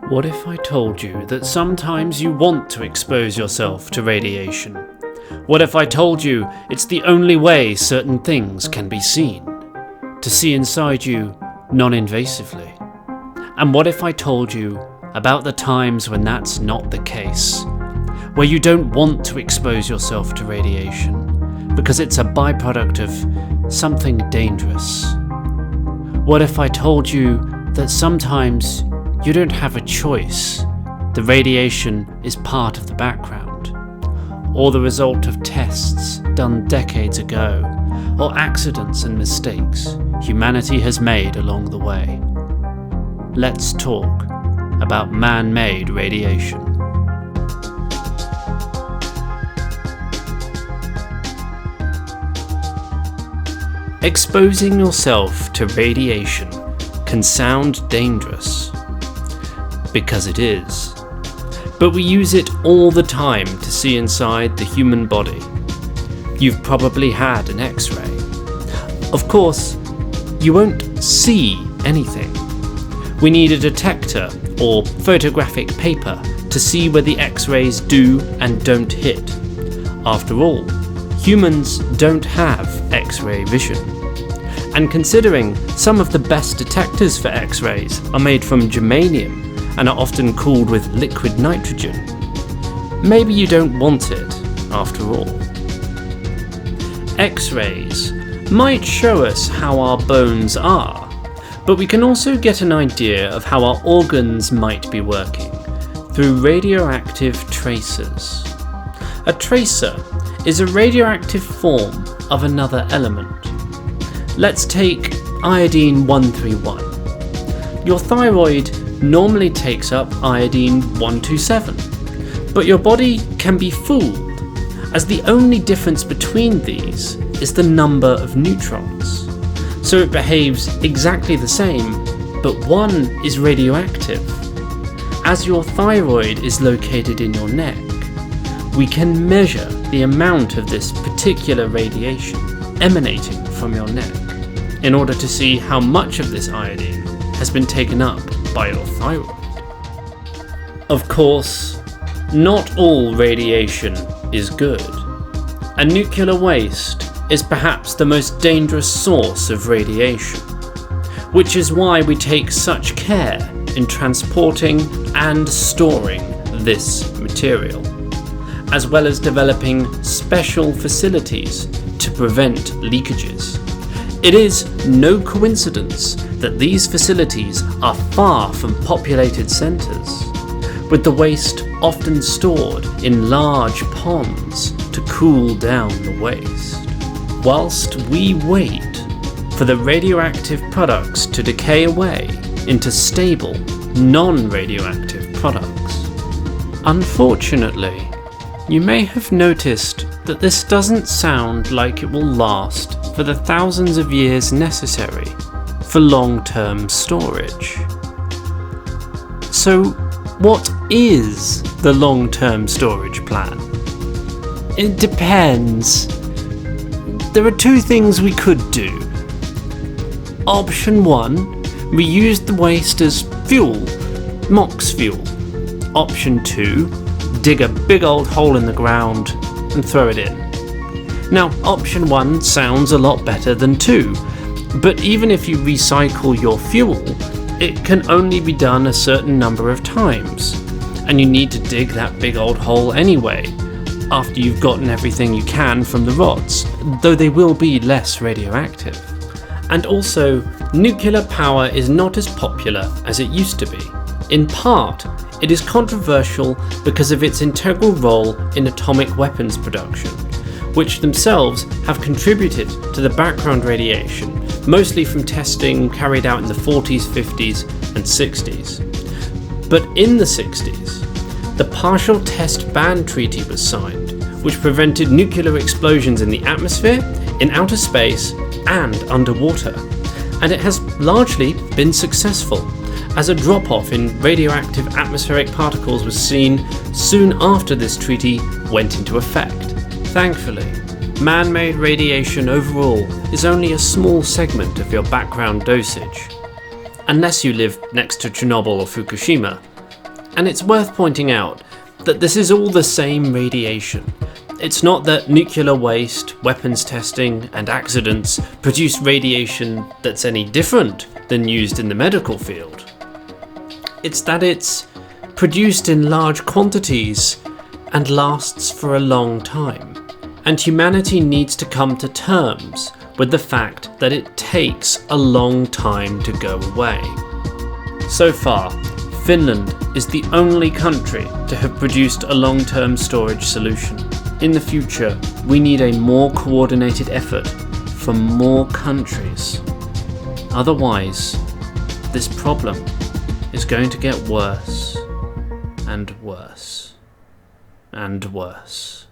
What if I told you that sometimes you want to expose yourself to radiation? What if I told you it's the only way certain things can be seen? To see inside you non-invasively? And what if I told you about the times when that's not the case? Where you don't want to expose yourself to radiation because it's a byproduct of something dangerous? What if I told you that sometimes you don't have a choice? The radiation is part of the background, or the result of tests done decades ago, or accidents and mistakes humanity has made along the way. Let's talk about man-made radiation. Exposing yourself to radiation can sound dangerous, because it is. But we use it all the time to see inside the human body. You've probably had an X-ray. Of course, you won't see anything. We need a detector or photographic paper to see where the X-rays do and don't hit. After all, humans don't have X-ray vision. And considering some of the best detectors for X-rays are made from germanium and are often cooled with liquid nitrogen, maybe you don't want it after all. X-rays might show us how our bones are, but we can also get an idea of how our organs might be working through radioactive tracers. A tracer is a radioactive form of another element. Let's take iodine 131. Your thyroid normally takes up iodine 127, but your body can be fooled, as the only difference between these is the number of neutrons. So it behaves exactly the same, but one is radioactive. As your thyroid is located in your neck, we can measure the amount of this particular radiation emanating from your neck in order to see how much of this iodine has been taken up by your thyroid. Of course, not all radiation is good, and nuclear waste is perhaps the most dangerous source of radiation, which is why we take such care in transporting and storing this material, as well as developing special facilities to prevent leakages. It is no coincidence that these facilities are far from populated centres, with the waste often stored in large ponds to cool down the waste. Whilst we wait for the radioactive products to decay away into stable, non-radioactive products. Unfortunately, you may have noticed that this doesn't sound like it will last for the thousands of years necessary for long-term storage. So, what is the long-term storage plan? It depends. There are two things we could do. Option 1, we use the waste as fuel, MOX fuel. Option 2, dig a big old hole in the ground and throw it in. Now, option 1 sounds a lot better than 2, but even if you recycle your fuel, it can only be done a certain number of times, and you need to dig that big old hole anyway, after you've gotten everything you can from the rods, though they will be less radioactive. And also, nuclear power is not as popular as it used to be. In part, it is controversial because of its integral role in atomic weapons production, which themselves have contributed to the background radiation, mostly from testing carried out in the 40s, 50s, and 60s. But in the 60s, the Partial Test Ban Treaty was signed, which prevented nuclear explosions in the atmosphere, in outer space, and underwater. And it has largely been successful, as a drop-off in radioactive atmospheric particles was seen soon after this treaty went into effect. Thankfully, man-made radiation overall is only a small segment of your background dosage. Unless you live next to Chernobyl or Fukushima, And it's worth pointing out that this is all the same radiation. It's not that nuclear waste, weapons testing, and accidents produce radiation that's any different than used in the medical field. It's that it's produced in large quantities and lasts for a long time. And humanity needs to come to terms with the fact that it takes a long time to go away. So far, Finland is the only country to have produced a long-term storage solution. In the future, we need a more coordinated effort from more countries. Otherwise, this problem is going to get worse and worse and worse.